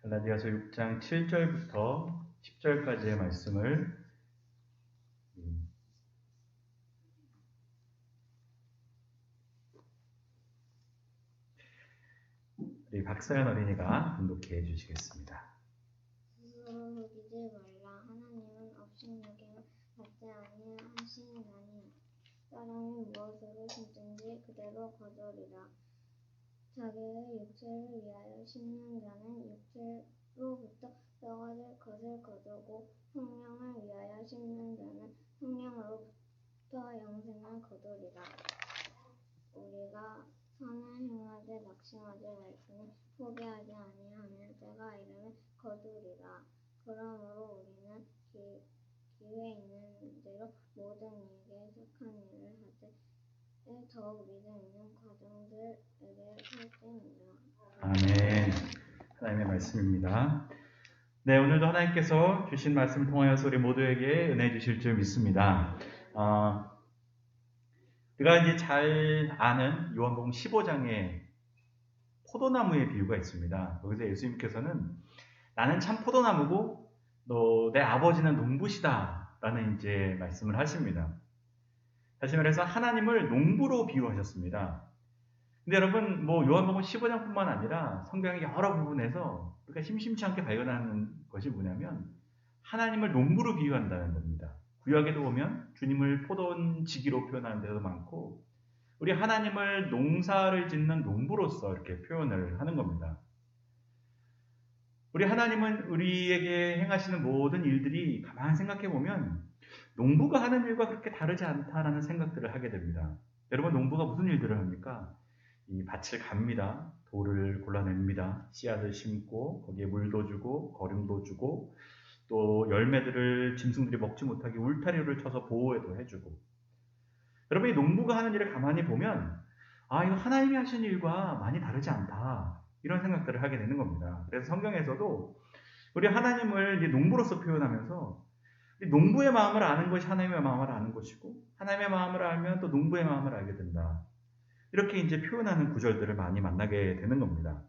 갈라디아서 6장 7절부터 10절까지의 말씀을 우리 박서연 어린이가 분독해 주시겠습니다. 스스로 속이지 말라. 하나님은 업신여김을 받지 아니하시나니 사람이 무엇으로 심든지 그대로 거두리라. 자기의 육체를 위하여 심는 자는 육체로부터 썩어질 것을 거두고 성령을 위하여 심는 자는 성령으로부터 영생을 거두리라. 우리가 선을 행하되 낙심하지 말지니 포기하지 아니하면 때가 이르면 거두리라. 그러므로 우리는 기회 있는 대로 모든 이에게 착한 일을 하되 더욱 믿음 있는 가정들에게 살찌니라. 아멘. 하나님의 말씀입니다. 네, 오늘도 하나님께서 주신 말씀을 통하여서 우리 모두에게 은혜 주실 줄 믿습니다. 우리가 이제 잘 아는 요한복음 15장에 포도나무의 비유가 있습니다. 여기서 예수님께서는 나는 참 포도나무고 또 내 아버지는 농부시다 라는 이제 말씀을 하십니다. 다시 말해서 하나님을 농부로 비유하셨습니다. 근데 여러분, 요한복음 15장뿐만 아니라 성경의 여러 부분에서 우리가 심심치 않게 발견하는 것이 뭐냐면 하나님을 농부로 비유한다는 겁니다. 구약에도 보면 주님을 포도원지기로 표현하는 데도 많고 우리 하나님을 농사를 짓는 농부로서 이렇게 표현을 하는 겁니다. 우리 하나님은 우리에게 행하시는 모든 일들이 가만히 생각해 보면 농부가 하는 일과 그렇게 다르지 않다라는 생각들을 하게 됩니다. 여러분, 농부가 무슨 일들을 합니까? 이 밭을 갑니다. 돌을 골라냅니다. 씨앗을 심고 거기에 물도 주고 거름도 주고 또 열매들을 짐승들이 먹지 못하게 울타리를 쳐서 보호도 해주고. 여러분, 이 농부가 하는 일을 가만히 보면 이거 하나님이 하시는 일과 많이 다르지 않다 이런 생각들을 하게 되는 겁니다. 그래서 성경에서도 우리 하나님을 이제 농부로서 표현하면서 농부의 마음을 아는 것이 하나님의 마음을 아는 것이고 하나님의 마음을 알면 또 농부의 마음을 알게 된다. 이렇게 이제 표현하는 구절들을 많이 만나게 되는 겁니다.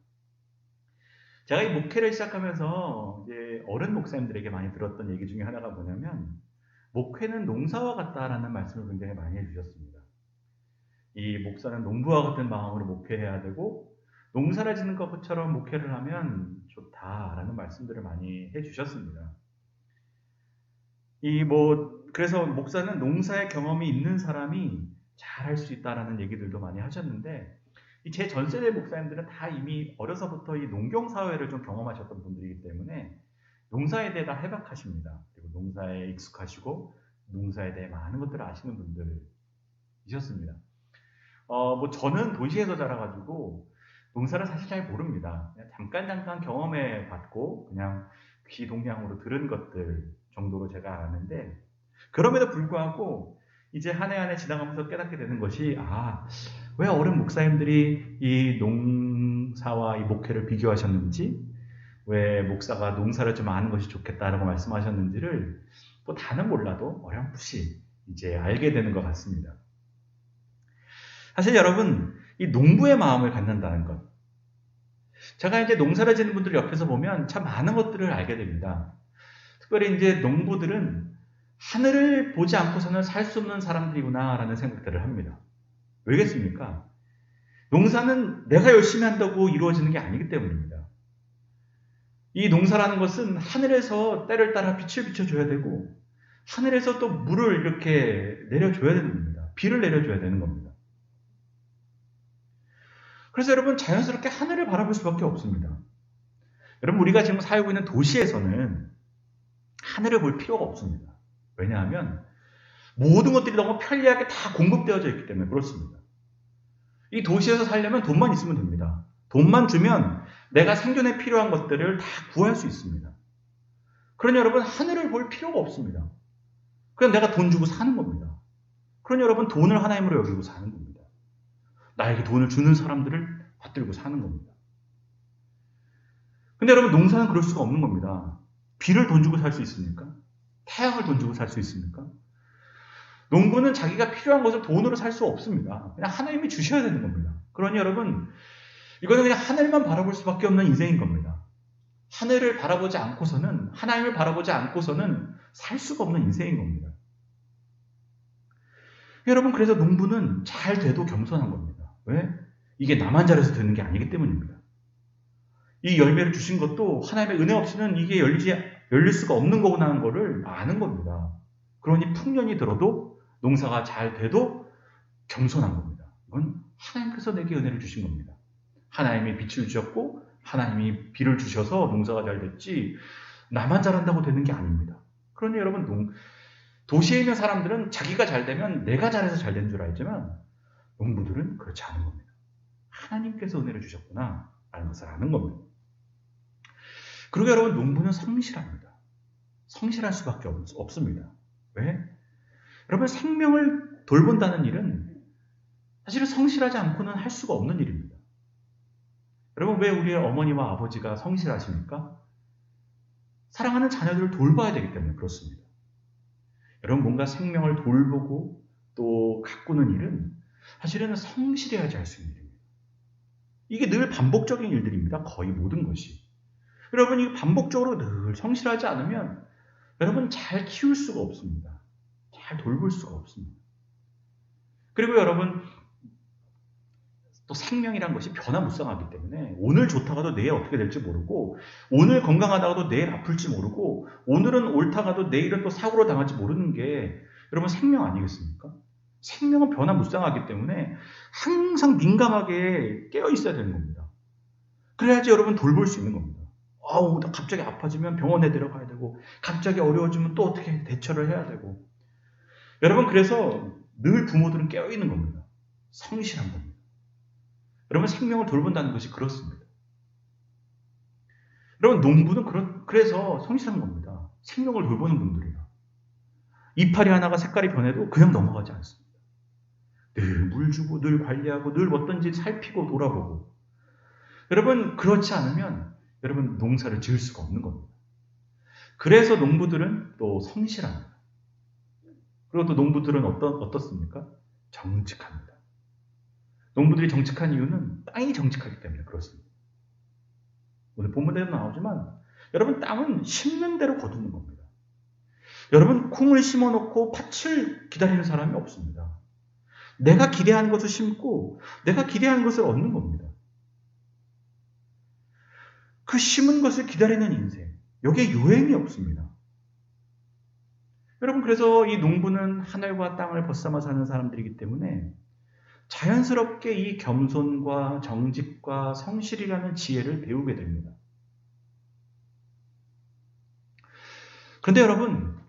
제가 이 목회를 시작하면서 이제 어른 목사님들에게 많이 들었던 얘기 중에 하나가 뭐냐면 목회는 농사와 같다라는 말씀을 굉장히 많이 해주셨습니다. 이 목사는 농부와 같은 마음으로 목회해야 되고 농사를 짓는 것처럼 목회를 하면 좋다라는 말씀들을 많이 해주셨습니다. 그래서 목사는 농사의 경험이 있는 사람이 잘할 수 있다라는 얘기들도 많이 하셨는데 제 전세대 목사님들은 다 이미 어려서부터 이 농경사회를 좀 경험하셨던 분들이기 때문에 농사에 대해 다 해박하십니다. 그리고 농사에 익숙하시고 농사에 대해 많은 것들을 아시는 분들이셨습니다. 저는 도시에서 자라가지고 농사를 사실 잘 모릅니다. 그냥 잠깐 경험해 봤고 그냥 귀 동량으로 들은 것들 정도로 제가 아는데 그럼에도 불구하고 이제 한 해 한 해 지나가면서 깨닫게 되는 것이 왜 어른 목사님들이 이 농사와 이 목회를 비교하셨는지 왜 목사가 농사를 좀 아는 것이 좋겠다라고 말씀하셨는지를 다는 몰라도 어렴풋이 이제 알게 되는 것 같습니다. 사실 여러분, 이 농부의 마음을 갖는다는 것, 제가 이제 농사를 짓는 분들 옆에서 보면 참 많은 것들을 알게 됩니다. 특별히 이제 농부들은 하늘을 보지 않고서는 살 수 없는 사람들이구나라는 생각들을 합니다. 왜겠습니까? 농사는 내가 열심히 한다고 이루어지는 게 아니기 때문입니다. 이 농사라는 것은 하늘에서 때를 따라 빛을 비춰줘야 되고 하늘에서 또 물을 이렇게 내려줘야 되는 겁니다. 비를 내려줘야 되는 겁니다. 그래서 여러분, 자연스럽게 하늘을 바라볼 수밖에 없습니다. 여러분, 우리가 지금 살고 있는 도시에서는 하늘을 볼 필요가 없습니다. 왜냐하면 모든 것들이 너무 편리하게 다 공급되어져 있기 때문에 그렇습니다. 이 도시에서 살려면 돈만 있으면 됩니다. 돈만 주면 내가 생존에 필요한 것들을 다 구할 수 있습니다. 그러니 여러분, 하늘을 볼 필요가 없습니다. 그냥 내가 돈 주고 사는 겁니다. 그러니 여러분, 돈을 하나님으로 여기고 사는 겁니다. 나에게 돈을 주는 사람들을 받들고 사는 겁니다. 근데 여러분, 농사는 그럴 수가 없는 겁니다. 비를 돈 주고 살 수 있습니까? 태양을 돈 주고 살 수 있습니까? 농부는 자기가 필요한 것을 돈으로 살 수 없습니다. 그냥 하나님이 주셔야 되는 겁니다. 그러니 여러분, 이거는 그냥 하늘만 바라볼 수밖에 없는 인생인 겁니다. 하늘을 바라보지 않고서는, 하나님을 바라보지 않고서는 살 수가 없는 인생인 겁니다. 여러분, 그래서 농부는 잘 돼도 겸손한 겁니다. 왜? 이게 나만 잘해서 되는 게 아니기 때문입니다. 이 열매를 주신 것도 하나님의 은혜 없이는 이게 열릴 수가 없는 거구나 하는 거를 아는 겁니다. 그러니 풍년이 들어도 농사가 잘 돼도 겸손한 겁니다. 이건 하나님께서 내게 은혜를 주신 겁니다. 하나님이 빛을 주셨고 하나님이 비를 주셔서 농사가 잘 됐지 나만 잘한다고 되는 게 아닙니다. 그러니 여러분, 도시에 있는 사람들은 자기가 잘 되면 내가 잘해서 잘 된 줄 알지만 농부들은 그렇지 않은 겁니다. 하나님께서 은혜를 주셨구나 라는 것을 아는 겁니다. 그리고 여러분, 농부는 성실합니다. 성실할 수밖에 없습니다. 왜? 여러분, 생명을 돌본다는 일은 사실은 성실하지 않고는 할 수가 없는 일입니다. 여러분, 왜 우리의 어머니와 아버지가 성실하십니까? 사랑하는 자녀들을 돌봐야 되기 때문에 그렇습니다. 여러분, 뭔가 생명을 돌보고 또 가꾸는 일은 사실은 성실해야지 할 수 있는 일입니다. 이게 늘 반복적인 일들입니다. 거의 모든 것이. 여러분, 이 반복적으로 늘 성실하지 않으면 여러분 잘 키울 수가 없습니다. 잘 돌볼 수가 없습니다. 그리고 여러분, 또 생명이란 것이 변화무쌍하기 때문에 오늘 좋다가도 내일 어떻게 될지 모르고, 오늘 건강하다가도 내일 아플지 모르고, 오늘은 옳다가도 내일은 또 사고로 당할지 모르는 게 여러분 생명 아니겠습니까? 생명은 변화무쌍하기 때문에 항상 민감하게 깨어 있어야 되는 겁니다. 그래야지 여러분 돌볼 수 있는 겁니다. 나 갑자기 아파지면 병원에 데려가야 되고, 갑자기 어려워지면 또 어떻게 대처를 해야 되고. 여러분, 그래서 늘 부모들은 깨어 있는 겁니다. 성실한 겁니다. 여러분, 생명을 돌본다는 것이 그렇습니다. 여러분, 농부는 그래서 성실한 겁니다. 생명을 돌보는 분들이에요. 이파리 하나가 색깔이 변해도 그냥 넘어가지 않습니다. 늘 물 주고, 늘 관리하고, 늘 어떤지 살피고 돌아보고. 여러분, 그렇지 않으면 여러분 농사를 지을 수가 없는 겁니다. 그래서 농부들은 또 성실합니다. 그리고 또 농부들은 어떻습니까? 정직합니다. 농부들이 정직한 이유는 땅이 정직하기 때문에 그렇습니다. 오늘 본문에도 나오지만 여러분, 땅은 심는 대로 거두는 겁니다. 여러분, 콩을 심어놓고 팥을 기다리는 사람이 없습니다. 내가 기대하는 것을 심고 내가 기대하는 것을 얻는 겁니다. 그 심은 것을 기다리는 인생, 여기에 요행이 없습니다. 여러분, 그래서 이 농부는 하늘과 땅을 벗삼아 사는 사람들이기 때문에 자연스럽게 이 겸손과 정직과 성실이라는 지혜를 배우게 됩니다. 그런데 여러분,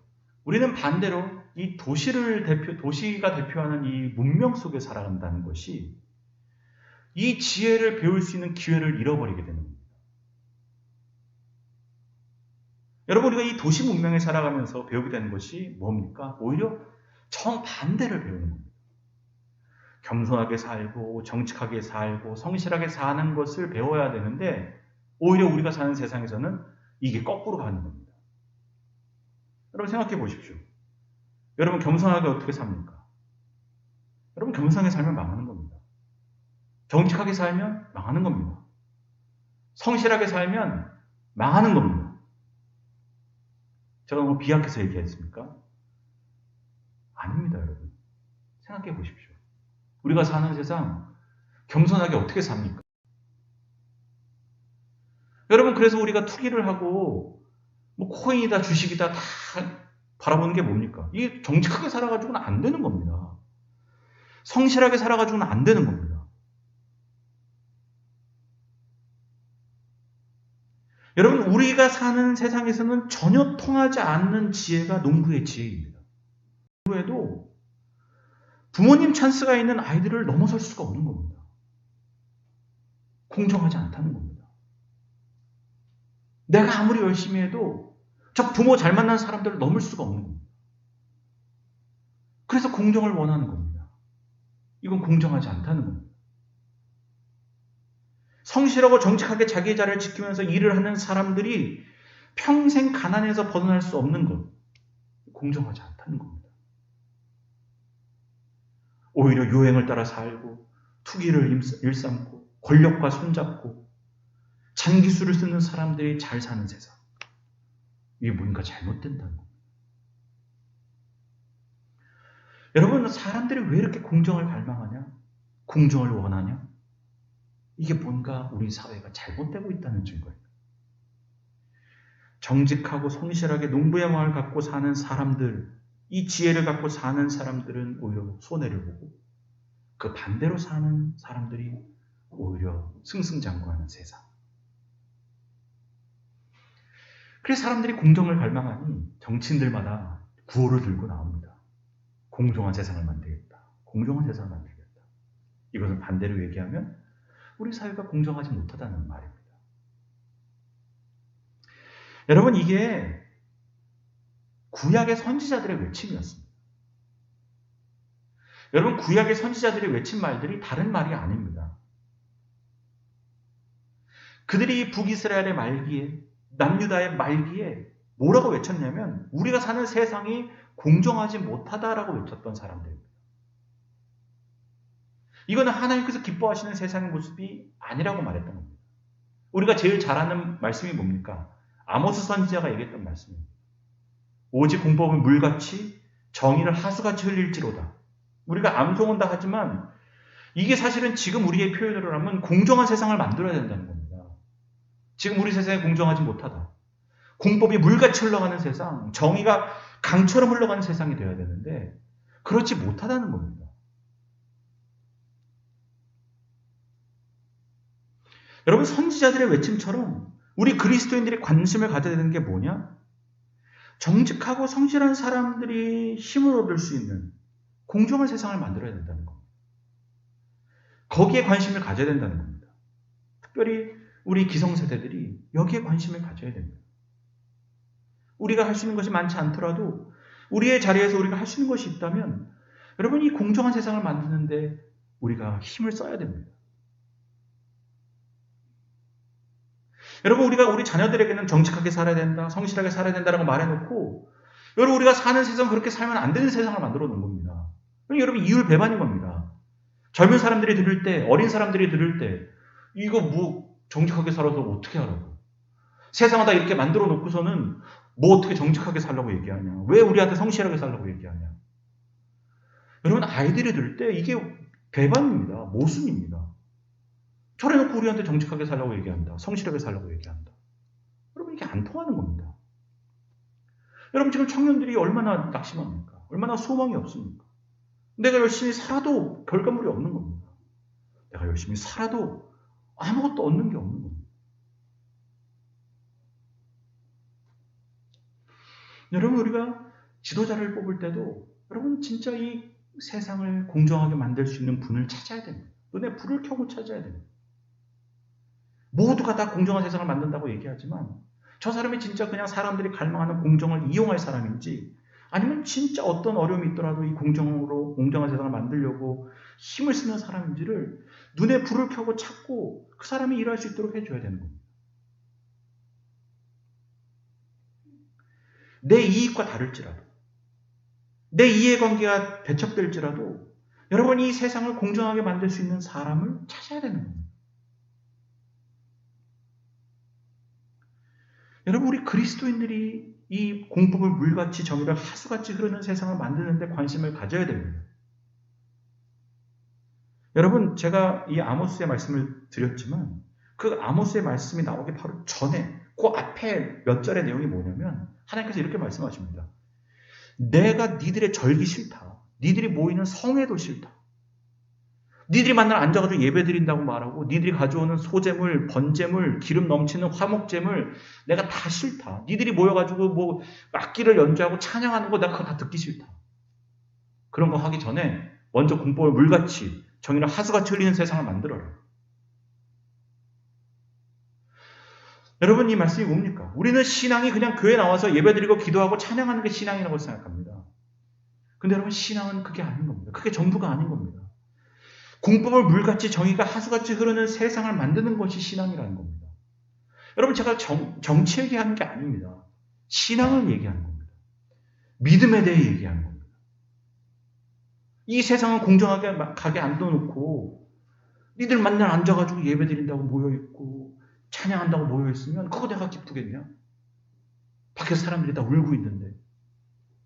우리는 반대로 이 도시가 대표하는 이 문명 속에 살아간다는 것이 이 지혜를 배울 수 있는 기회를 잃어버리게 되는 겁니다. 여러분, 우리가 이 도시 문명에 살아가면서 배우게 되는 것이 뭡니까? 오히려 정반대를 배우는 겁니다. 겸손하게 살고 정직하게 살고 성실하게 사는 것을 배워야 되는데 오히려 우리가 사는 세상에서는 이게 거꾸로 가는 겁니다. 여러분, 생각해 보십시오. 여러분, 겸손하게 어떻게 삽니까? 여러분, 겸손하게 살면 망하는 겁니다. 정직하게 살면 망하는 겁니다. 성실하게 살면 망하는 겁니다. 제가 뭐 비약해서 얘기했습니까? 아닙니다, 여러분. 생각해 보십시오. 우리가 사는 세상 겸손하게 어떻게 삽니까? 여러분, 그래서 우리가 투기를 하고 뭐 코인이다 주식이다 다 바라보는 게 뭡니까? 이게 정직하게 살아가지고는 안 되는 겁니다. 성실하게 살아가지고는 안 되는 겁니다. 여러분, 우리가 사는 세상에서는 전혀 통하지 않는 지혜가 농부의 지혜입니다. 농부에도 부모님 찬스가 있는 아이들을 넘어설 수가 없는 겁니다. 공정하지 않다는 겁니다. 내가 아무리 열심히 해도 저 부모 잘 만난 사람들을 넘을 수가 없는 겁니다. 그래서 공정을 원하는 겁니다. 이건 공정하지 않다는 겁니다. 성실하고 정직하게 자기의 자리를 지키면서 일을 하는 사람들이 평생 가난에서 벗어날 수 없는 것, 공정하지 않다는 겁니다. 오히려 유행을 따라 살고 투기를 일삼고 권력과 손잡고 잔기술을 쓰는 사람들이 잘 사는 세상. 이게 뭔가 잘못된다는 겁니다. 여러분, 사람들이 왜 이렇게 공정을 갈망하냐? 공정을 원하냐? 이게 뭔가 우리 사회가 잘못되고 있다는 증거예요. 정직하고 성실하게 농부의 마음을 갖고 사는 사람들, 이 지혜를 갖고 사는 사람들은 오히려 손해를 보고 그 반대로 사는 사람들이 오히려 승승장구하는 세상. 그래서 사람들이 공정을 갈망하니 정치인들마다 구호를 들고 나옵니다. 공정한 세상을 만들겠다. 공정한 세상을 만들겠다. 이것을 반대로 얘기하면 우리 사회가 공정하지 못하다는 말입니다. 여러분, 이게 구약의 선지자들의 외침이었습니다. 여러분, 구약의 선지자들이 외친 말들이 다른 말이 아닙니다. 그들이 북이스라엘의 말기에, 남유다의 말기에 뭐라고 외쳤냐면 우리가 사는 세상이 공정하지 못하다라고 외쳤던 사람들입니다. 이거는 하나님께서 기뻐하시는 세상의 모습이 아니라고 말했던 겁니다. 우리가 제일 잘 아는 말씀이 뭡니까? 아모스 선지자가 얘기했던 말씀입니다. 오직 공법은 물같이 정의를 하수같이 흘릴지로다. 우리가 암송한다 하지만 이게 사실은 지금 우리의 표현으로 하면 공정한 세상을 만들어야 된다는 겁니다. 지금 우리 세상이 공정하지 못하다. 공법이 물같이 흘러가는 세상, 정의가 강처럼 흘러가는 세상이 되어야 되는데 그렇지 못하다는 겁니다. 여러분, 선지자들의 외침처럼 우리 그리스도인들이 관심을 가져야 되는 게 뭐냐? 정직하고 성실한 사람들이 힘을 얻을 수 있는 공정한 세상을 만들어야 된다는 겁니다. 거기에 관심을 가져야 된다는 겁니다. 특별히 우리 기성세대들이 여기에 관심을 가져야 됩니다. 우리가 할 수 있는 것이 많지 않더라도 우리의 자리에서 우리가 할 수 있는 것이 있다면 여러분, 이 공정한 세상을 만드는데 우리가 힘을 써야 됩니다. 여러분, 우리가 우리 자녀들에게는 정직하게 살아야 된다, 성실하게 살아야 된다라고 말해놓고 여러분, 우리가 사는 세상, 그렇게 살면 안 되는 세상을 만들어 놓은 겁니다. 여러분, 이율배반인 겁니다. 젊은 사람들이 들을 때, 어린 사람들이 들을 때 이거 뭐 정직하게 살아서 어떻게 하라고, 세상을 다 이렇게 만들어 놓고서는 뭐 어떻게 정직하게 살라고 얘기하냐, 왜 우리한테 성실하게 살라고 얘기하냐. 여러분, 아이들이 들을 때 이게 배반입니다. 모순입니다. 저래놓고 우리한테 정직하게 살라고 얘기한다, 성실하게 살라고 얘기한다. 여러분, 이게 안 통하는 겁니다. 여러분, 지금 청년들이 얼마나 낙심합니까? 얼마나 소망이 없습니까? 내가 열심히 살아도 결과물이 없는 겁니다. 내가 열심히 살아도 아무것도 얻는 게 없는 겁니다. 여러분, 우리가 지도자를 뽑을 때도 여러분, 진짜 이 세상을 공정하게 만들 수 있는 분을 찾아야 됩니다. 눈에 불을 켜고 찾아야 됩니다. 모두가 다 공정한 세상을 만든다고 얘기하지만 저 사람이 진짜 그냥 사람들이 갈망하는 공정을 이용할 사람인지, 아니면 진짜 어떤 어려움이 있더라도 이 공정한 세상을 만들려고 힘을 쓰는 사람인지를 눈에 불을 켜고 찾고 그 사람이 일할 수 있도록 해줘야 되는 겁니다. 내 이익과 다를지라도, 내 이해관계가 배척될지라도 여러분, 이 세상을 공정하게 만들 수 있는 사람을 찾아야 되는 겁니다. 여러분, 우리 그리스도인들이 이 공법을 물같이 정의를 하수같이 흐르는 세상을 만드는 데 관심을 가져야 됩니다. 여러분, 제가 이 아모스의 말씀을 드렸지만 그 아모스의 말씀이 나오기 바로 전에 그 앞에 몇 절의 내용이 뭐냐면 하나님께서 이렇게 말씀하십니다. 내가 니들의 절기 싫다. 니들이 모이는 성회도 싫다. 니들이 만날 앉아가지고 예배 드린다고 말하고 니들이 가져오는 소재물, 번제물, 기름 넘치는 화목제물 내가 다 싫다. 니들이 모여가지고 뭐 악기를 연주하고 찬양하는 거 내가 그거 다 듣기 싫다. 그런 거 하기 전에 먼저 공법을 물같이 정의를 하수같이 흘리는 세상을 만들어라. 여러분, 이 말씀이 뭡니까? 우리는 신앙이 그냥 교회 나와서 예배드리고 기도하고 찬양하는 게 신앙이라고 생각합니다. 근데 여러분, 신앙은 그게 아닌 겁니다. 그게 전부가 아닌 겁니다. 공법을 물같이 정의가 하수같이 흐르는 세상을 만드는 것이 신앙이라는 겁니다. 여러분, 제가 정치 얘기하는 게 아닙니다. 신앙을 얘기하는 겁니다. 믿음에 대해 얘기하는 겁니다. 이 세상은 공정하게 가게 안 둬놓고 니들 만날 앉아가지고 예배 드린다고 모여있고 찬양한다고 모여있으면 그거 내가 기쁘겠냐? 밖에서 사람들이 다 울고 있는데,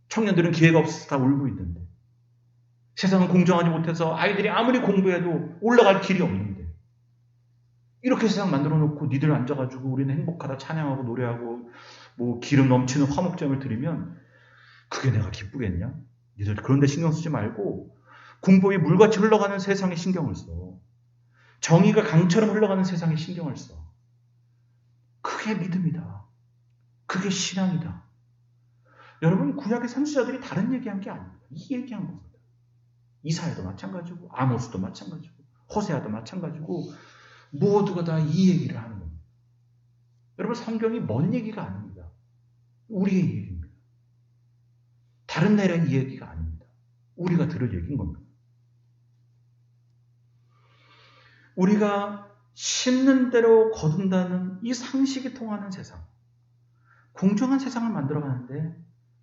청년들은 기회가 없어서 다 울고 있는데, 세상은 공정하지 못해서 아이들이 아무리 공부해도 올라갈 길이 없는데, 이렇게 세상 만들어 놓고 니들 앉아가지고 우리는 행복하다 찬양하고 노래하고 뭐 기름 넘치는 화목점을 드리면 그게 내가 기쁘겠냐? 니들 그런 데 신경 쓰지 말고 공법이 물같이 흘러가는 세상에 신경을 써. 정의가 강처럼 흘러가는 세상에 신경을 써. 그게 믿음이다. 그게 신앙이다. 여러분, 구약의 선지자들이 다른 얘기한 게 아닙니다. 이 얘기한 겁니다. 이사야도 마찬가지고 아모스도 마찬가지고 호세아도 마찬가지고 모두가 다 이 얘기를 하는 겁니다. 여러분, 성경이 먼 얘기가 아닙니다. 우리의 얘기입니다. 다른 나라의 얘기가 아닙니다. 우리가 들을 얘기인 겁니다. 우리가 심는 대로 거둔다는 이 상식이 통하는 세상, 공정한 세상을 만들어가는데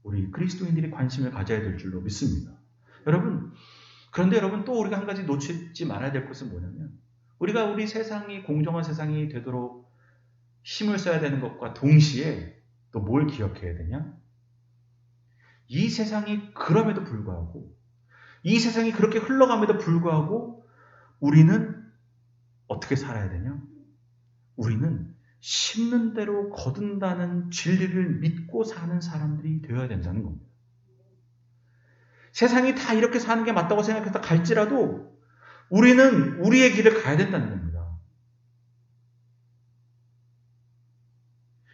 우리 그리스도인들이 관심을 가져야 될 줄로 믿습니다. 여러분, 그런데 여러분 또 우리가 한 가지 놓치지 말아야 될 것은 뭐냐면 우리가 우리 세상이 공정한 세상이 되도록 힘을 써야 되는 것과 동시에 또 뭘 기억해야 되냐? 이 세상이 그럼에도 불구하고 이 세상이 그렇게 흘러감에도 불구하고 우리는 어떻게 살아야 되냐? 우리는 심는 대로 거둔다는 진리를 믿고 사는 사람들이 되어야 된다는 겁니다. 세상이 다 이렇게 사는 게 맞다고 생각해서 갈지라도 우리는 우리의 길을 가야 된다는 겁니다.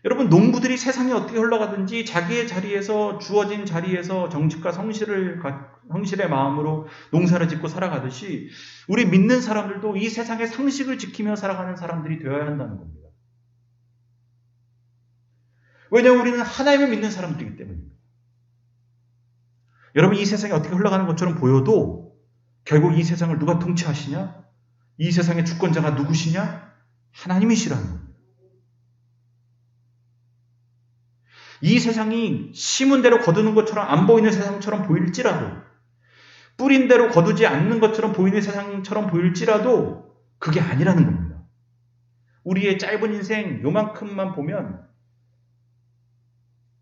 여러분, 농부들이 세상이 어떻게 흘러가든지 자기의 자리에서 주어진 자리에서 정직과 성실의 마음으로 농사를 짓고 살아가듯이 우리 믿는 사람들도 이 세상의 상식을 지키며 살아가는 사람들이 되어야 한다는 겁니다. 왜냐하면 우리는 하나님을 믿는 사람들이기 때문입니다. 여러분, 이 세상이 어떻게 흘러가는 것처럼 보여도 결국 이 세상을 누가 통치하시냐? 이 세상의 주권자가 누구시냐? 하나님이시라는 겁니다. 이 세상이 심은 대로 거두는 것처럼 안 보이는 세상처럼 보일지라도, 뿌린 대로 거두지 않는 것처럼 보이는 세상처럼 보일지라도 그게 아니라는 겁니다. 우리의 짧은 인생 요만큼만 보면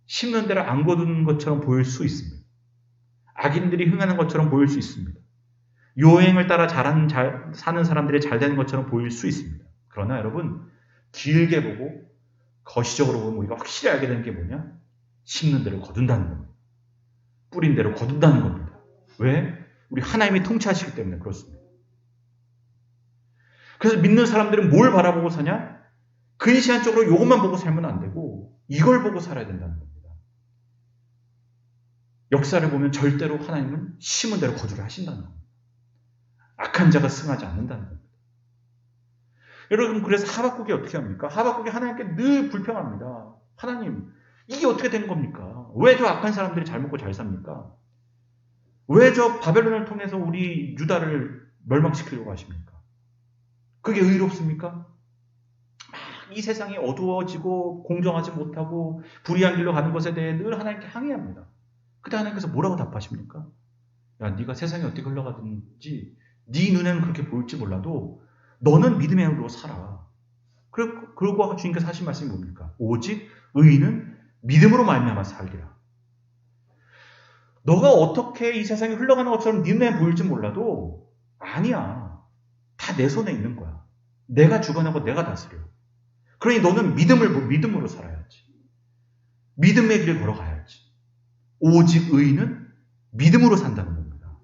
심는 대로 안 거두는 것처럼 보일 수 있습니다. 악인들이 흥하는 것처럼 보일 수 있습니다. 요행을 따라 사는 사람들이 잘 되는 것처럼 보일 수 있습니다. 그러나 여러분, 길게 보고 거시적으로 보면 우리가 확실히 알게 되는 게 뭐냐? 심는 대로 거둔다는 겁니다. 뿌린 대로 거둔다는 겁니다. 왜? 우리 하나님이 통치하시기 때문에 그렇습니다. 그래서 믿는 사람들은 뭘 바라보고 사냐? 근시안적으로 이것만 보고 살면 안 되고 이걸 보고 살아야 된다는 겁니다. 역사를 보면 절대로 하나님은 심은 대로 거두게 하신다는 겁니다. 악한 자가 승하지 않는다는 겁니다. 여러분, 그래서 하박국이 어떻게 합니까? 하박국이 하나님께 늘 불평합니다. 하나님, 이게 어떻게 된 겁니까? 왜 저 악한 사람들이 잘 먹고 잘 삽니까? 왜 저 바벨론을 통해서 우리 유다를 멸망시키려고 하십니까? 그게 의롭습니까? 이 세상이 어두워지고 공정하지 못하고 불의한 길로 가는 것에 대해 늘 하나님께 항의합니다. 그때 하나님께서 뭐라고 답하십니까? 야, 네가 세상이 어떻게 흘러가든지 네 눈에는 그렇게 보일지 몰라도 너는 믿음의 힘으로 살아. 그러고 주님께서 하신 말씀이 뭡니까? 오직 의인은 믿음으로 말미암아 살리라. 너가 어떻게 이 세상이 흘러가는 것처럼 네 눈에 보일지 몰라도 아니야. 다 내 손에 있는 거야. 내가 주관하고 내가 다스려. 그러니 너는 믿음으로 살아야지. 믿음의 길을 걸어가야지. 오직 의인은 믿음으로 산다는 겁니다.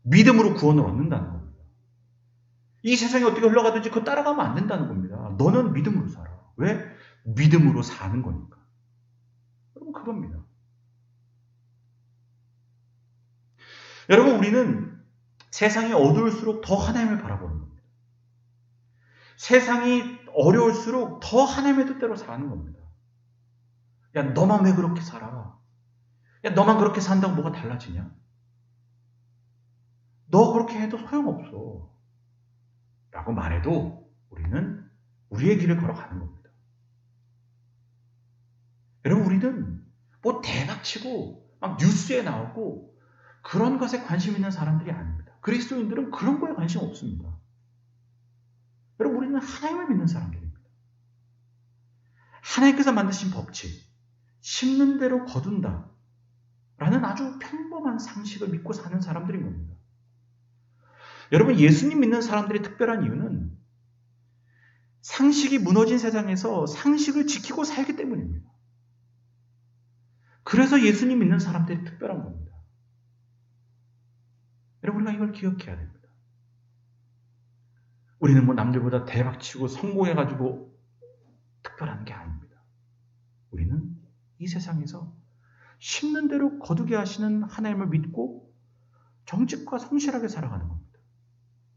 믿음으로 구원을 얻는다는 겁니다. 이 세상이 어떻게 흘러가든지 그거 따라가면 안 된다는 겁니다. 너는 믿음으로 살아. 왜? 믿음으로 사는 거니까. 여러분, 그겁니다. 여러분, 우리는 세상이 어두울수록 더 하나님을 바라보는 겁니다. 세상이 어려울수록 더 하나님의 뜻대로 사는 겁니다. 야, 너만 왜 그렇게 살아? 야, 너만 그렇게 산다고 뭐가 달라지냐? 너 그렇게 해도 소용없어. 라고 말해도 우리는 우리의 길을 걸어가는 겁니다. 여러분, 우리는 뭐 대박치고 막 뉴스에 나오고 그런 것에 관심 있는 사람들이 아닙니다. 그리스도인들은 그런 거에 관심 없습니다. 여러분, 우리는 하나님을 믿는 사람들입니다. 하나님께서 만드신 법칙, 심는 대로 거둔다 라는 아주 평범한 상식을 믿고 사는 사람들인 겁니다. 여러분, 예수님 믿는 사람들이 특별한 이유는 상식이 무너진 세상에서 상식을 지키고 살기 때문입니다. 그래서 예수님 믿는 사람들이 특별한 겁니다. 여러분, 우리가 이걸 기억해야 됩니다. 우리는 뭐 남들보다 대박치고 성공해가지고 특별한 게 아닙니다. 우리는 이 세상에서 심는 대로 거두게 하시는 하나님을 믿고 정직과 성실하게 살아가는 겁니다.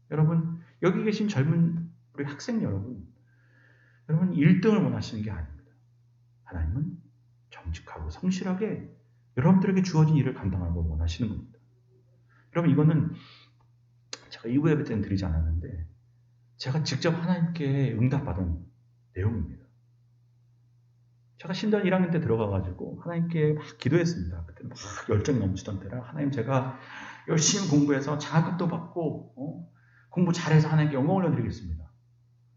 여러분, 여기 계신 젊은 우리 학생 여러분 1등을 원하시는 게 아닙니다. 하나님은 정직하고 성실하게 여러분들에게 주어진 일을 감당하고 원하시는 겁니다. 여러분, 이거는 제가 2부 예배 때는 드리지 않았는데 제가 직접 하나님께 응답받은 내용입니다. 제가 신전 1학년 때 들어가가지고 하나님께 막 기도했습니다. 그때 막 열정이 넘치던 때라 하나님, 제가 열심히 공부해서 장학금도 받고 공부 잘해서 하나님께 영광 올려드리겠습니다.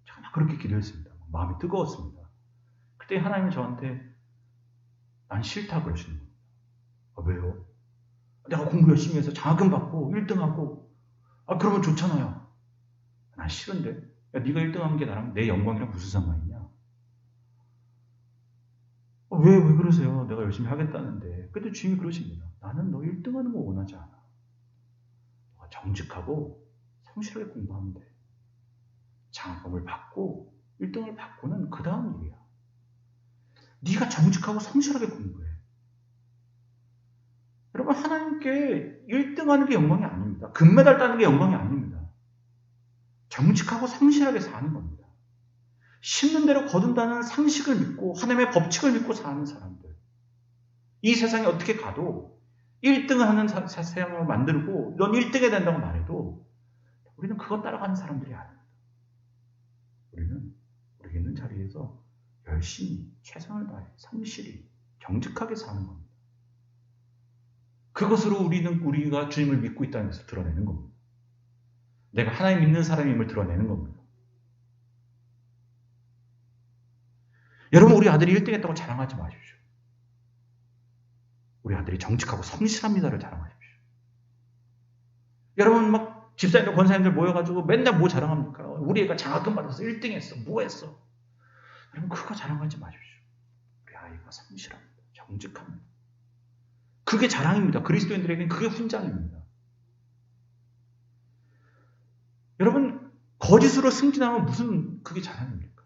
제가 막 그렇게 기도했습니다. 마음이 뜨거웠습니다. 그때 하나님이 저한테 난 싫다 그러시는 겁니다. 왜요? 내가 공부 열심히 해서 장학금 받고 1등하고 그러면 좋잖아요. 난 싫은데. 야, 네가 1등한 게 나랑 내 영광이랑 무슨 상관이냐? 왜 그러세요? 내가 열심히 하겠다는데. 그때 주님이 그러십니다. 나는 너 1등하는 거 원하지 않아. 너가 정직하고 성실하게 공부하면 돼. 장학금을 받고 1등을 받고는 그 다음 일이야. 네가 정직하고 성실하게 공부해. 여러분, 하나님께 1등하는 게 영광이 아닙니다. 금메달 따는 게 영광이 아닙니다. 정직하고 성실하게 사는 겁니다. 심는 대로 거둔다는 상식을 믿고 하나님의 법칙을 믿고 사는 사람들. 이 세상에 어떻게 가도 1등을 하는 세상을 만들고 넌 1등이 된다고 말해도 우리는 그것 따라가는 사람들이 아닙니다. 우리는 우리 있는 자리에서 열심히 최선을 다해 성실히 정직하게 사는 겁니다. 그것으로 우리가 주님을 믿고 있다는 것을 드러내는 겁니다. 내가 하나님 믿는 사람임을 드러내는 겁니다. 여러분, 우리 아들이 1등 했다고 자랑하지 마십시오. 우리 아들이 정직하고 성실합니다를 자랑하십시오. 여러분, 막 집사님들, 권사님들 모여가지고 맨날 뭐 자랑합니까? 우리 애가 장학금 받아서 1등 했어. 뭐 했어? 여러분, 그거 자랑하지 마십시오. 우리 아이가 성실합니다. 정직합니다. 그게 자랑입니다. 그리스도인들에게는 그게 훈장입니다. 여러분, 거짓으로 승진하면 무슨 그게 자랑입니까?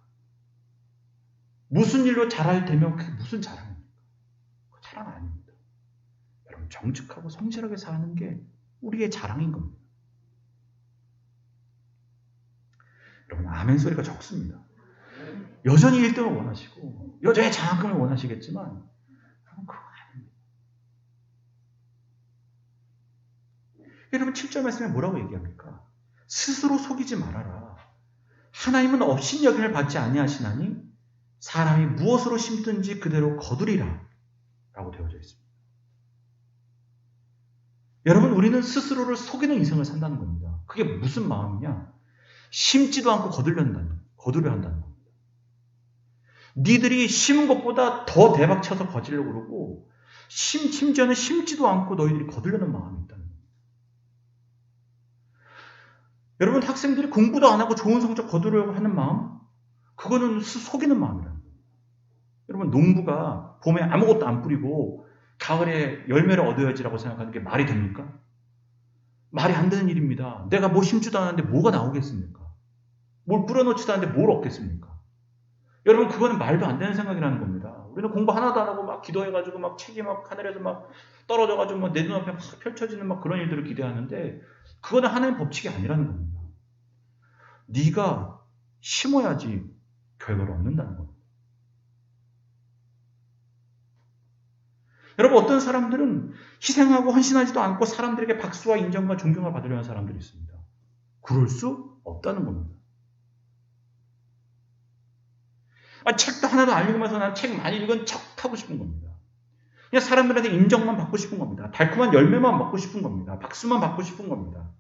무슨 일로 잘되면 그게 무슨 자랑입니까? 그 자랑 아닙니다. 여러분, 정직하고 성실하게 사는 게 우리의 자랑인 겁니다. 여러분, 아멘 소리가 적습니다. 여전히 1등을 원하시고 여전히 장학금을 원하시겠지만 여러분, 그거 아닙니다. 여러분, 7절 말씀에 뭐라고 얘기합니까? 스스로 속이지 말아라. 하나님은 업신여김을 받지 아니하시나니 사람이 무엇으로 심든지 그대로 거두리라 라고 되어져 있습니다. 여러분, 우리는 스스로를 속이는 인생을 산다는 겁니다. 그게 무슨 마음이냐? 심지도 않고 거두려 한다는 겁니다. 니들이 심은 것보다 더 대박 쳐서 거지려고 그러고 심지어는 심지도 않고 너희들이 거두려는 마음이 있다는 겁니다. 여러분, 학생들이 공부도 안 하고 좋은 성적 거두려고 하는 마음, 그거는 속이는 마음이라는 거예요. 여러분, 농부가 봄에 아무것도 안 뿌리고 가을에 열매를 얻어야지라고 생각하는 게 말이 됩니까? 말이 안 되는 일입니다. 내가 뭐 심지도 않았는데 뭐가 나오겠습니까? 뭘 뿌려놓지도 않았는데 뭘 얻겠습니까? 여러분, 그거는 말도 안 되는 생각이라는 겁니다. 우리는 공부 하나도 안 하고 막 기도해가지고 막 책이 막 하늘에서 막 떨어져가지고 막 내 눈앞에 막 펼쳐지는 막 그런 일들을 기대하는데 그거는 하나님의 법칙이 아니라는 겁니다. 네가 심어야지 결과를 얻는다는 겁니다. 여러분, 어떤 사람들은 희생하고 헌신하지도 않고 사람들에게 박수와 인정과 존경을 받으려는 사람들이 있습니다. 그럴 수 없다는 겁니다. 책도 하나도 안 읽으면서 난 책 많이 읽은 척 하고 싶은 겁니다. 그냥 사람들한테 인정만 받고 싶은 겁니다. 달콤한 열매만 먹고 싶은 겁니다. 박수만 받고 싶은 겁니다.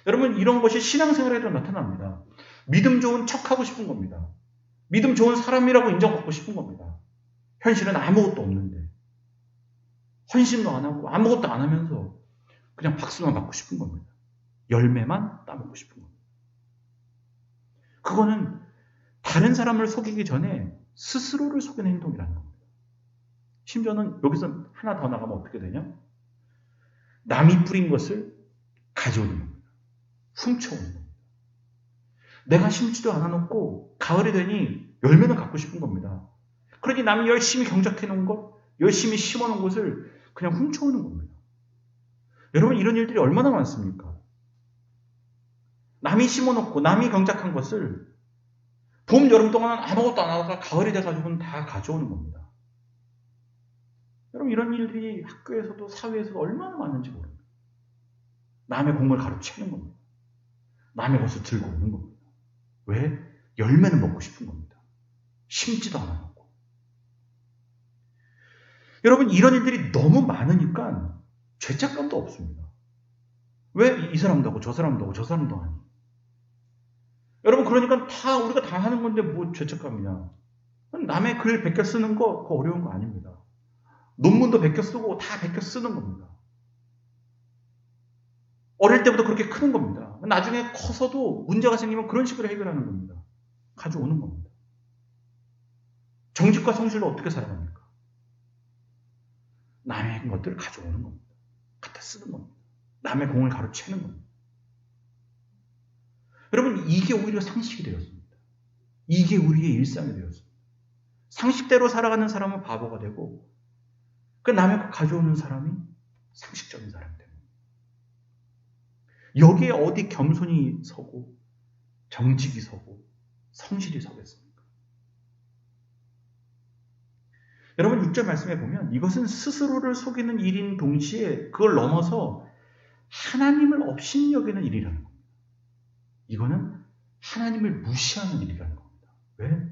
여러분, 이런 것이 신앙생활에도 나타납니다. 믿음 좋은 척 하고 싶은 겁니다. 믿음 좋은 사람이라고 인정받고 싶은 겁니다. 현실은 아무것도 없는데. 헌신도 안 하고 아무것도 안 하면서 그냥 박수만 받고 싶은 겁니다. 열매만 따먹고 싶은 겁니다. 그거는 다른 사람을 속이기 전에 스스로를 속이는 행동이라는 겁니다. 심지어는 여기서 하나 더 나가면 어떻게 되냐? 남이 뿌린 것을 가져오는 겁니다. 훔쳐오는 겁니다. 내가 심지도 않아놓고 가을이 되니 열매는 갖고 싶은 겁니다. 그러니 남이 열심히 경작해 놓은 것, 열심히 심어놓은 것을 그냥 훔쳐오는 겁니다. 여러분, 이런 일들이 얼마나 많습니까? 남이 심어놓고 남이 경작한 것을 봄, 여름 동안 아무것도 안 하다가 가을이 돼가지고는 다 가져오는 겁니다. 여러분, 이런 일들이 학교에서도 사회에서도 얼마나 많은지 모릅니다. 남의 공을 가로채는 겁니다. 남의 것을 들고 오는 겁니다. 왜? 열매는 먹고 싶은 겁니다. 심지도 않아놓고. 여러분, 이런 일들이 너무 많으니까 죄책감도 없습니다. 왜 이 사람도 하고 저 사람도 하고 저 사람도 하니? 여러분, 그러니까 다 우리가 다 하는 건데 뭐 죄책감이냐? 남의 글 베껴 쓰는 거 그거 어려운 거 아닙니다. 논문도 베껴 쓰고 다 베껴 쓰는 겁니다. 어릴 때부터 그렇게 크는 겁니다. 나중에 커서도 문제가 생기면 그런 식으로 해결하는 겁니다. 가져오는 겁니다. 정직과 성실로 어떻게 살아갑니까? 남의 것들을 가져오는 겁니다. 갖다 쓰는 겁니다. 남의 공을 가로채는 겁니다. 여러분, 이게 오히려 상식이 되었습니다. 이게 우리의 일상이 되었습니다. 상식대로 살아가는 사람은 바보가 되고 그 남의 것 가져오는 사람이 상식적인 사람이 됩니다. 여기에 어디 겸손이 서고 정직이 서고 성실이 서겠습니까? 여러분, 6절 말씀에 보면 이것은 스스로를 속이는 일인 동시에 그걸 넘어서 하나님을 업신여기는 일이라는 겁니다. 이거는 하나님을 무시하는 일이라는 겁니다. 왜?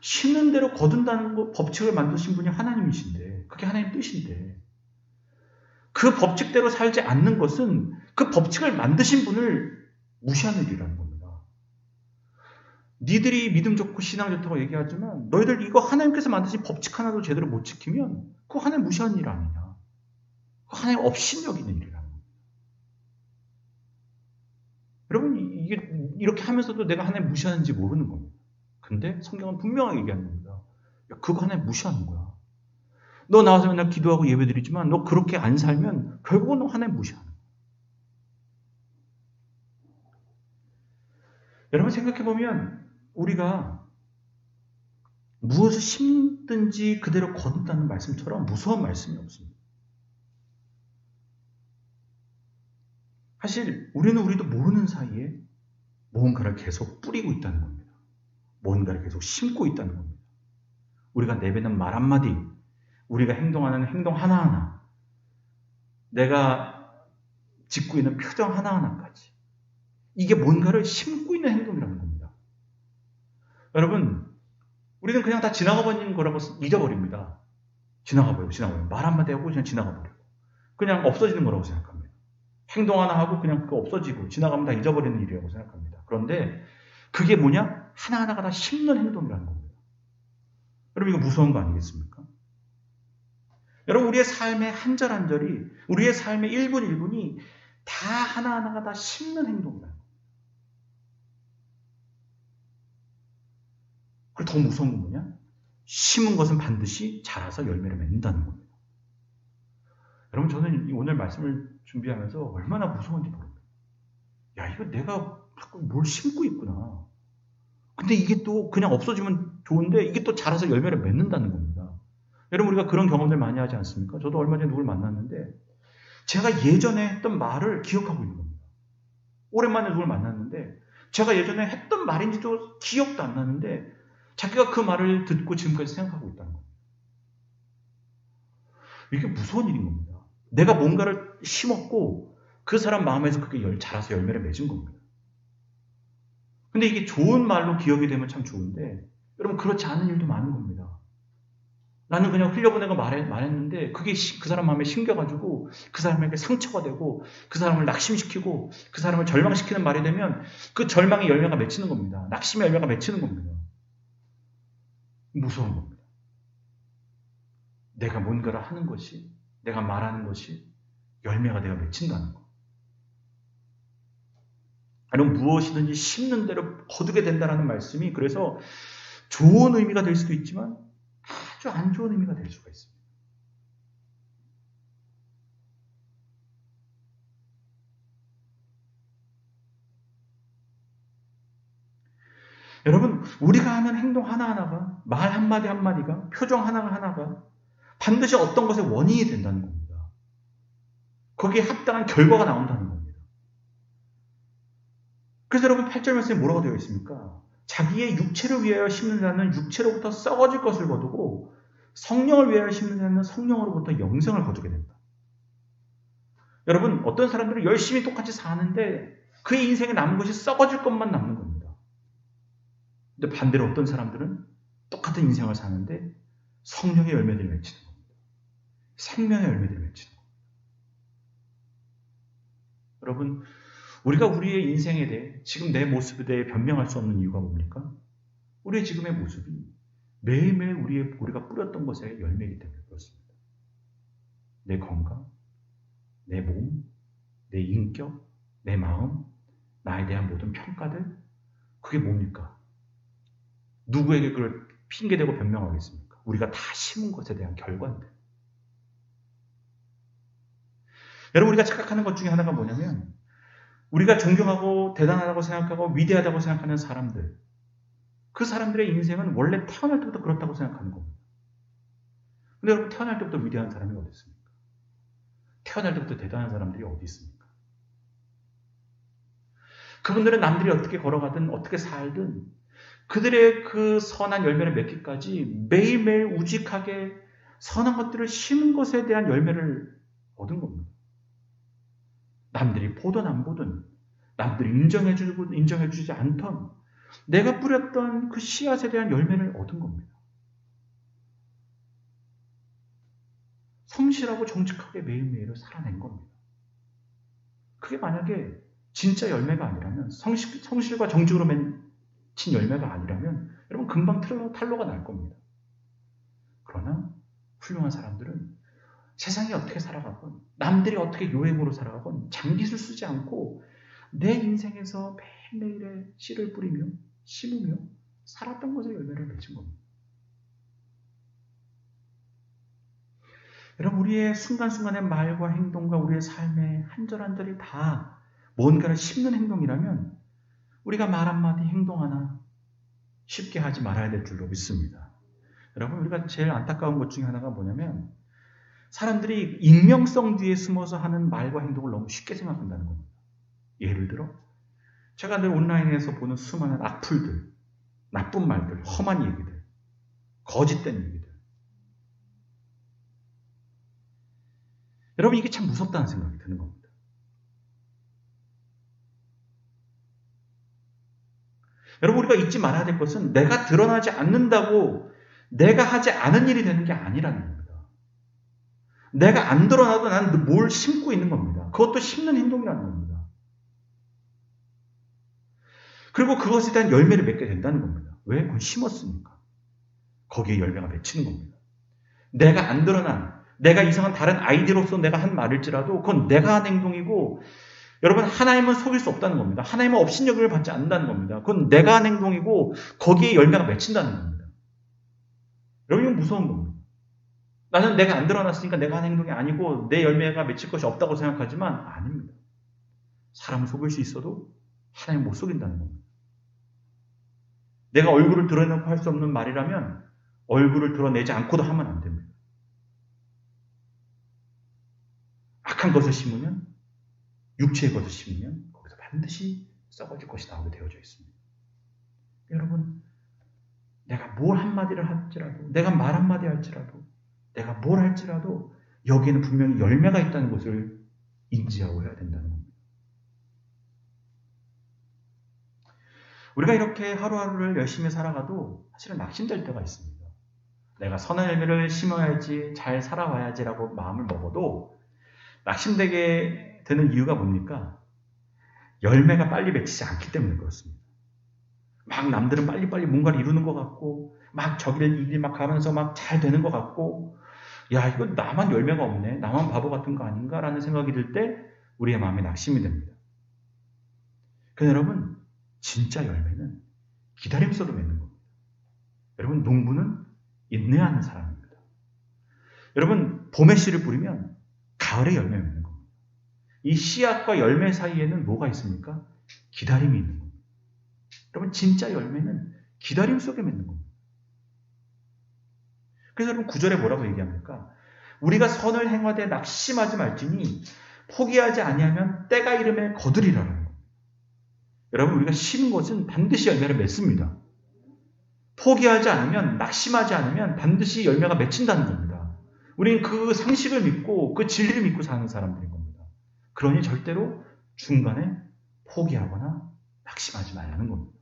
심는 대로 거둔다는 거, 법칙을 만드신 분이 하나님이신데, 그게 하나님 뜻인데, 그 법칙대로 살지 않는 것은 그 법칙을 만드신 분을 무시하는 일이라는 겁니다. 니들이 믿음 좋고 신앙 좋다고 얘기하지만 너희들 이거 하나님께서 만드신 법칙 하나도 제대로 못 지키면 그거 하나님 무시하는 일 아니냐. 그거 하나님 업신여기는 일이라는 겁니다. 여러분, 이게 이렇게 하면서도 내가 하나님 무시하는지 모르는 겁니다. 근데 성경은 분명하게 얘기하는 겁니다. 야, 그거 하나님 무시하는 거야. 너 나와서 맨날 기도하고 예배드리지만 너 그렇게 안 살면 결국은 너 하나님 무시하는 거야. 여러분, 생각해보면 우리가 무엇을 심든지 그대로 거둔다는 말씀처럼 무서운 말씀이 없습니다. 사실 우리도 모르는 사이에 무언가를 계속 뿌리고 있다는 겁니다. 뭔가를 계속 심고 있다는 겁니다. 우리가 내뱉는 말 한마디, 우리가 행동하는 행동 하나하나, 내가 짓고 있는 표정 하나하나까지, 이게 뭔가를 심고 있는 행동이라는 겁니다. 여러분, 우리는 그냥 다 지나가 버리는 거라고 잊어버립니다. 지나가버리고 말 한마디 하고 그냥 지나가버리고 그냥 없어지는 거라고 생각합니다. 행동 하나 하고 그냥 그거 없어지고 지나가면 다 잊어버리는 일이라고 생각합니다. 그런데 그게 뭐냐? 하나하나가 다 심는 행동이라는 겁니다. 여러분, 이거 무서운 거 아니겠습니까? 여러분, 우리의 삶의 한 절 한 절이, 우리의 삶의 1분 1분이 다 하나하나가 다 심는 행동이라는 겁니다. 그리고 더 무서운 건 뭐냐? 심은 것은 반드시 자라서 열매를 맺는다는 겁니다. 여러분, 저는 오늘 말씀을 준비하면서 얼마나 무서운지 모릅니다. 야, 이거 내가 자꾸 뭘 심고 있구나. 근데 이게 또 그냥 없어지면 좋은데 이게 또 자라서 열매를 맺는다는 겁니다. 여러분, 우리가 그런 경험들 많이 하지 않습니까? 저도 얼마 전에 누굴 만났는데 제가 예전에 했던 말을 기억하고 있는 겁니다. 오랜만에 누굴 만났는데 제가 예전에 했던 말인지도 기억도 안 나는데 자기가 그 말을 듣고 지금까지 생각하고 있다는 겁니다. 이게 무서운 일인 겁니다. 내가 뭔가를 심었고 그 사람 마음에서 그게 자라서 열매를 맺은 겁니다. 근데 이게 좋은 말로 기억이 되면 참 좋은데 여러분, 그렇지 않은 일도 많은 겁니다. 나는 그냥 흘려보내고 말했는데 그게 그 사람 마음에 심겨가지고 그 사람에게 상처가 되고 그 사람을 낙심시키고 그 사람을 절망시키는 말이 되면 그 절망의 열매가 맺히는 겁니다. 낙심의 열매가 맺히는 겁니다. 무서운 겁니다. 내가 뭔가를 하는 것이, 내가 말하는 것이 열매가 되어 맺힌다는 것. 여러분, 무엇이든지 심는 대로 거두게 된다는 말씀이 그래서 좋은 의미가 될 수도 있지만 아주 안 좋은 의미가 될 수가 있습니다. 여러분, 우리가 하는 행동 하나하나가, 말 한마디 한마디가, 표정 하나하나가 반드시 어떤 것의 원인이 된다는 겁니다. 거기에 합당한 결과가 나온다는 겁니다. 그래서 여러분 8절 말씀에 뭐라고 되어 있습니까? 자기의 육체를 위하여 심는 자는 육체로부터 썩어질 것을 거두고 성령을 위하여 심는 자는 성령으로부터 영생을 거두게 된다. 여러분, 어떤 사람들은 열심히 똑같이 사는데 그의 인생에 남은 것이 썩어질 것만 남는 겁니다. 근데 반대로 어떤 사람들은 똑같은 인생을 사는데 성령의 열매들을 맺히는 겁니다. 생명의 열매들을 맺히는 겁니다. 여러분, 우리가 우리의 인생에 대해, 지금 내 모습에 대해 변명할 수 없는 이유가 뭡니까? 우리의 지금의 모습이 매일매일 우리가 뿌렸던 것의 열매이기 때문에 그렇습니다. 내 건강, 내 몸, 내 인격, 내 마음, 나에 대한 모든 평가들, 그게 뭡니까? 누구에게 그걸 핑계대고 변명하겠습니까? 우리가 다 심은 것에 대한 결과인데. 여러분, 우리가 착각하는 것 중에 하나가 뭐냐면 우리가 존경하고 대단하다고 생각하고 위대하다고 생각하는 사람들, 그 사람들의 인생은 원래 태어날 때부터 그렇다고 생각하는 겁니다. 근데 여러분, 태어날 때부터 위대한 사람이 어디 있습니까? 태어날 때부터 대단한 사람들이 어디 있습니까? 그분들은 남들이 어떻게 걸어가든 어떻게 살든 그들의 그 선한 열매를 맺기까지 매일매일 우직하게 선한 것들을 심은 것에 대한 열매를 얻은 겁니다. 남들이 보든 안 보든, 남들이 인정해주고 인정해주지 않던 내가 뿌렸던 그 씨앗에 대한 열매를 얻은 겁니다. 성실하고 정직하게 매일매일을 살아낸 겁니다. 그게 만약에 진짜 열매가 아니라면, 성실과 정직으로 맺힌 열매가 아니라면 여러분 금방 탈로가 날 겁니다. 그러나 훌륭한 사람들은 세상이 어떻게 살아가건, 남들이 어떻게 요행으로 살아가건 장기술 쓰지 않고 내 인생에서 매일매일의 씨를 뿌리며 심으며 살았던 것의 열매를 맺은 겁니다. 여러분, 우리의 순간순간의 말과 행동과 우리의 삶의 한절한절이 다 뭔가를 심는 행동이라면 우리가 말 한마디 행동 하나 쉽게 하지 말아야 될 줄로 믿습니다. 여러분, 우리가 제일 안타까운 것 중에 하나가 뭐냐면 사람들이 익명성 뒤에 숨어서 하는 말과 행동을 너무 쉽게 생각한다는 겁니다. 예를 들어 제가 늘 온라인에서 보는 수많은 악플들, 나쁜 말들, 험한 얘기들, 거짓된 얘기들. 여러분, 이게 참 무섭다는 생각이 드는 겁니다. 여러분, 우리가 잊지 말아야 될 것은 내가 드러나지 않는다고 내가 하지 않은 일이 되는 게 아니라는 겁니다. 내가 안 드러나도 난 뭘 심고 있는 겁니다. 그것도 심는 행동이라는 겁니다. 그리고 그것에 대한 열매를 맺게 된다는 겁니다. 왜? 그건 심었으니까. 거기에 열매가 맺히는 겁니다. 내가 안 드러난, 내가 이상한 다른 아이디로서 내가 한 말일지라도 그건 내가 한 행동이고, 여러분, 하나님은 속일 수 없다는 겁니다. 하나님은 업신여김을 받지 않는다는 겁니다. 그건 내가 한 행동이고 거기에 열매가 맺힌다는 겁니다. 여러분, 이건 무서운 겁니다. 나는 내가 안 드러났으니까 내가 한 행동이 아니고 내 열매가 맺힐 것이 없다고 생각하지만 아닙니다. 사람을 속일 수 있어도 하나님 못 속인다는 겁니다. 내가 얼굴을 드러내놓고 할 수 없는 말이라면 얼굴을 드러내지 않고도 하면 안 됩니다. 악한 것을 심으면, 육체의 것을 심으면 거기서 반드시 썩어질 것이 나오게 되어져 있습니다. 여러분, 내가 뭘 한마디를 할지라도, 내가 말 한마디 할지라도, 내가 뭘 할지라도 여기에는 분명히 열매가 있다는 것을 인지하고 해야 된다는 겁니다. 우리가 이렇게 하루하루를 열심히 살아가도 사실은 낙심될 때가 있습니다. 내가 선한 열매를 심어야지, 잘 살아와야지라고 마음을 먹어도 낙심되게 되는 이유가 뭡니까? 열매가 빨리 맺히지 않기 때문에 그렇습니다. 막 남들은 빨리빨리 뭔가를 이루는 것 같고 막 저기를 일이 막 가면서 막 잘 되는 것 같고 야 이거 나만 열매가 없네. 나만 바보 같은 거 아닌가라는 생각이 들 때 우리의 마음에 낙심이 됩니다. 그런데 여러분 진짜 열매는 기다림 속에 맺는 겁니다. 여러분 농부는 인내하는 사람입니다. 여러분 봄에 씨를 뿌리면 가을에 열매 맺는 겁니다. 이 씨앗과 열매 사이에는 뭐가 있습니까? 기다림이 있는 겁니다. 여러분 진짜 열매는 기다림 속에 맺는 겁니다. 그래서 여러분 9절에 뭐라고 얘기합니까? 우리가 선을 행하되 낙심하지 말지니 포기하지 아니하면 때가 이름에 거두리라는 겁니다. 여러분 우리가 심은 것은 반드시 열매를 맺습니다. 포기하지 않으면 낙심하지 않으면 반드시 열매가 맺힌다는 겁니다. 우리는 그 상식을 믿고 그 진리를 믿고 사는 사람들인 겁니다. 그러니 절대로 중간에 포기하거나 낙심하지 말라는 겁니다.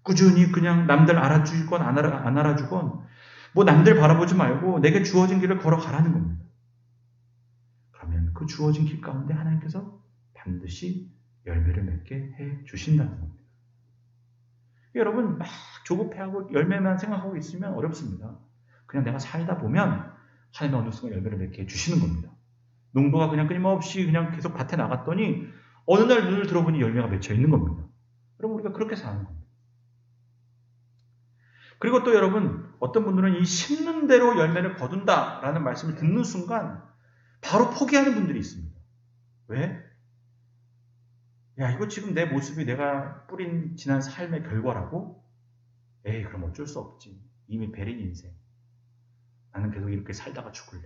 꾸준히 그냥 남들 알아주건 안 알아주건 뭐 남들 바라보지 말고 내게 주어진 길을 걸어가라는 겁니다. 그러면 그 주어진 길 가운데 하나님께서 반드시 열매를 맺게 해 주신다는 겁니다. 여러분 막 조급해하고 열매만 생각하고 있으면 어렵습니다. 그냥 내가 살다 보면 하나님의 어느 순간 열매를 맺게 해주시는 겁니다. 농부가 그냥 끊임없이 그냥 계속 밭에 나갔더니 어느 날 눈을 들어보니 열매가 맺혀 있는 겁니다. 그럼 우리가 그렇게 사는 겁니다. 그리고 또 여러분 어떤 분들은 이 심는 대로 열매를 거둔다라는 말씀을 듣는 순간 바로 포기하는 분들이 있습니다. 왜? 야 이거 지금 내 모습이 내가 뿌린 지난 삶의 결과라고? 에이 그럼 어쩔 수 없지. 이미 베린 인생. 나는 계속 이렇게 살다가 죽을래.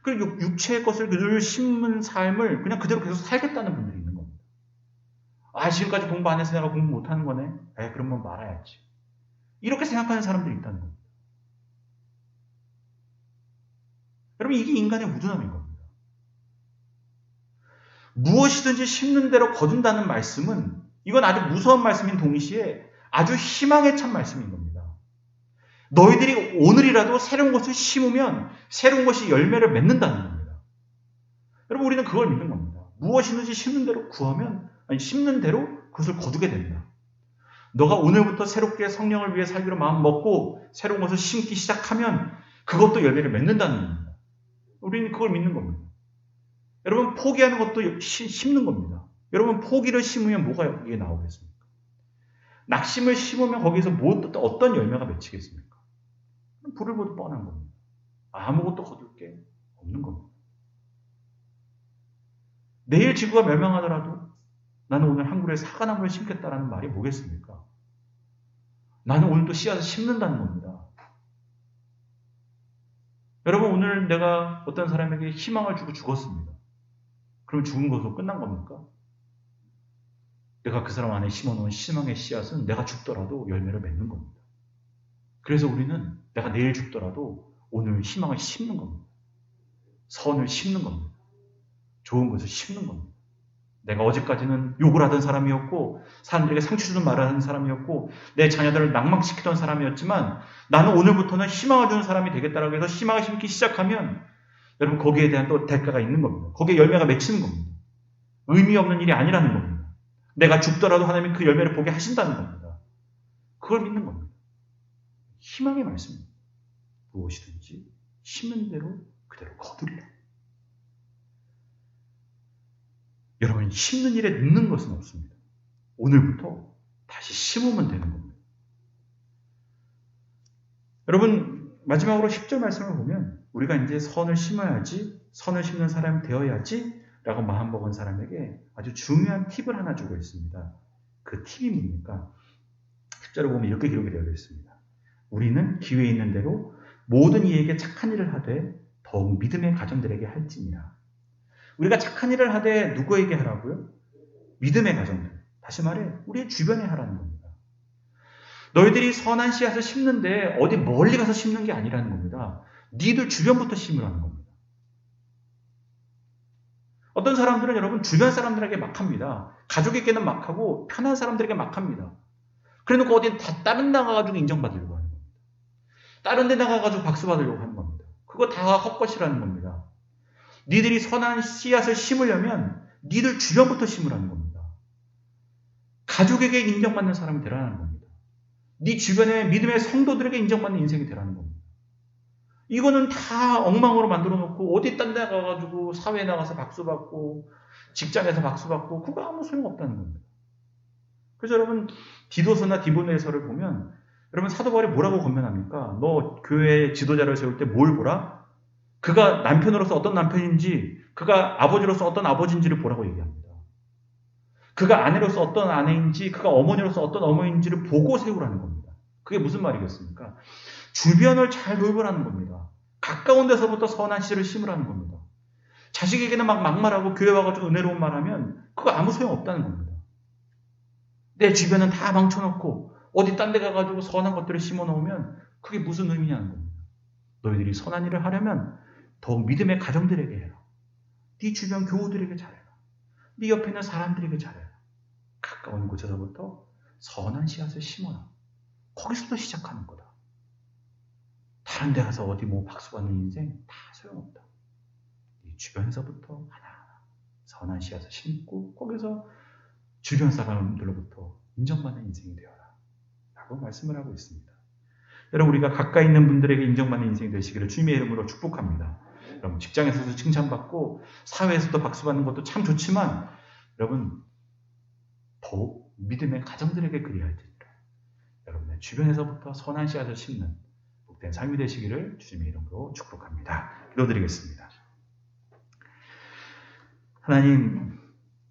그리고 육체의 것을 늘 심은 삶을 그냥 그대로 계속 살겠다는 분들이 있는 겁니다. 아 지금까지 공부 안 해서 내가 공부 못하는 거네. 에이 그러면 말아야지. 이렇게 생각하는 사람들이 있다는 겁니다. 여러분 이게 인간의 우둔함인 겁니다. 무엇이든지 심는 대로 거둔다는 말씀은 이건 아주 무서운 말씀인 동시에 아주 희망에 찬 말씀인 겁니다. 너희들이 오늘이라도 새로운 것을 심으면 새로운 것이 열매를 맺는다는 겁니다. 여러분 우리는 그걸 믿는 겁니다. 무엇이든지 심는 대로 구하면 심는 대로 그것을 거두게 된다. 너가 오늘부터 새롭게 성령을 위해 살기로 마음 먹고 새로운 것을 심기 시작하면 그것도 열매를 맺는다는 겁니다. 우리는 그걸 믿는 겁니다. 여러분 포기하는 것도 심는 겁니다. 여러분 포기를 심으면 뭐가 이게 나오겠습니까? 낙심을 심으면 거기서 어떤 열매가 맺히겠습니까? 불을 보듯 뻔한 겁니다. 아무것도 거둘 게 없는 겁니다. 내일 지구가 멸망하더라도 나는 오늘 한 그루의 사과나무를 심겠다라는 말이 뭐겠습니까? 나는 오늘도 씨앗을 심는다는 겁니다. 여러분 오늘 내가 어떤 사람에게 희망을 주고 죽었습니다. 그럼 죽은 것으로 끝난 겁니까? 내가 그 사람 안에 심어놓은 희망의 씨앗은 내가 죽더라도 열매를 맺는 겁니다. 그래서 우리는 내가 내일 죽더라도 오늘 희망을 심는 겁니다. 선을 심는 겁니다. 좋은 것을 심는 겁니다. 내가 어제까지는 욕을 하던 사람이었고 사람들에게 상처 주는 말을 하는 사람이었고 내 자녀들을 낭망시키던 사람이었지만 나는 오늘부터는 희망을 주는 사람이 되겠다라고 해서 희망을 심기 시작하면 여러분 거기에 대한 또 대가가 있는 겁니다. 거기에 열매가 맺히는 겁니다. 의미 없는 일이 아니라는 겁니다. 내가 죽더라도 하나님이 그 열매를 보게 하신다는 겁니다. 그걸 믿는 겁니다. 희망의 말씀입니다. 무엇이든지 심는 대로 그대로 거두리라. 여러분 심는 일에 늦는 것은 없습니다. 오늘부터 다시 심으면 되는 겁니다. 여러분 마지막으로 10절 말씀을 보면 우리가 이제 선을 심어야지, 선을 심는 사람이 되어야지 라고 마음먹은 사람에게 아주 중요한 팁을 하나 주고 있습니다. 그 팁이 뭡니까? 10절을 보면 이렇게 기록이 되어 있습니다. 우리는 기회 있는 대로 모든 이에게 착한 일을 하되 더욱 믿음의 가정들에게 할지니라. 우리가 착한 일을 하되 누구에게 하라고요? 믿음의 가정들. 다시 말해 우리의 주변에 하라는 겁니다. 너희들이 선한 씨앗을 심는데 어디 멀리 가서 심는 게 아니라는 겁니다. 니들 주변부터 심으라는 겁니다. 어떤 사람들은 여러분 주변 사람들에게 막 합니다. 가족에게는 막 하고 편한 사람들에게 막 합니다. 그래놓고 어디 다른 데 나가가지고 인정받으려고 하는 겁니다. 다른 데 나가가지고 박수 받으려고 하는 겁니다. 그거 다 헛것이라는 겁니다. 니들이 선한 씨앗을 심으려면 니들 주변부터 심으라는 겁니다. 가족에게 인정받는 사람이 되라는 겁니다. 네 주변의 믿음의 성도들에게 인정받는 인생이 되라는 겁니다. 이거는 다 엉망으로 만들어 놓고 어디 딴 데 가가지고 사회에 나가서 박수 받고 직장에서 박수 받고 그거 아무 소용없다는 겁니다. 그래서 여러분 디도서나 디모데서를 보면 여러분 사도 바울이 뭐라고 권면합니까? 너 교회 지도자를 세울 때 뭘 보라? 그가 남편으로서 어떤 남편인지, 그가 아버지로서 어떤 아버지인지를 보라고 얘기합니다. 그가 아내로서 어떤 아내인지, 그가 어머니로서 어떤 어머니인지를 보고 세우라는 겁니다. 그게 무슨 말이겠습니까? 주변을 잘 돌보라는 겁니다. 가까운 데서부터 선한 씨를 심으라는 겁니다. 자식에게는 막 막말하고 교회 와가지고 은혜로운 말하면 그거 아무 소용 없다는 겁니다. 내 주변은 다 망쳐놓고 어디 딴 데 가가지고 선한 것들을 심어놓으면 그게 무슨 의미냐는 겁니다. 너희들이 선한 일을 하려면 더욱 믿음의 가정들에게 해라. 네 주변 교우들에게 잘해라. 네 옆에 있는 사람들에게 잘해라. 가까운 곳에서부터 선한 씨앗을 심어라. 거기서부터 시작하는 거다. 다른 데 가서 어디 뭐 박수 받는 인생 다 소용없다. 네 주변에서부터 하나하나 선한 씨앗을 심고 거기서 주변 사람들로부터 인정받는 인생이 되어라. 라고 말씀을 하고 있습니다. 여러분 우리가 가까이 있는 분들에게 인정받는 인생이 되시기를 주님의 이름으로 축복합니다. 여러분 직장에서도 칭찬받고 사회에서도 박수받는 것도 참 좋지만 여러분 더욱 믿음의 가정들에게 그리할지니라. 여러분의 주변에서부터 선한 씨앗을 심는 복된 삶이 되시기를 주님의 이름으로 축복합니다. 기도드리겠습니다. 하나님,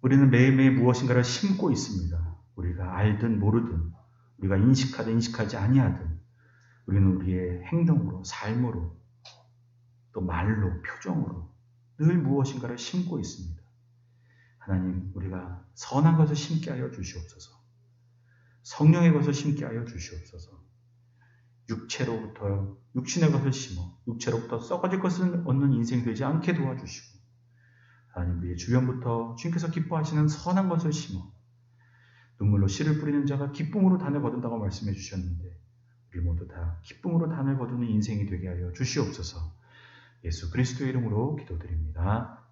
우리는 매일매일 무엇인가를 심고 있습니다. 우리가 알든 모르든, 우리가 인식하든 인식하지 아니하든 우리는 우리의 행동으로, 삶으로, 또 말로, 표정으로 늘 무엇인가를 심고 있습니다. 하나님, 우리가 선한 것을 심게 하여 주시옵소서. 성령의 것을 심게 하여 주시옵소서. 육체로부터 육신의 것을 심어 육체로부터 썩어질 것을 얻는 인생이 되지 않게 도와주시고 하나님 우리의 주변부터 주님께서 기뻐하시는 선한 것을 심어 눈물로 씨를 뿌리는 자가 기쁨으로 단을 거둔다고 말씀해 주셨는데 우리 모두 다 기쁨으로 단을 거두는 인생이 되게 하여 주시옵소서. 예수 그리스도의 이름으로 기도드립니다.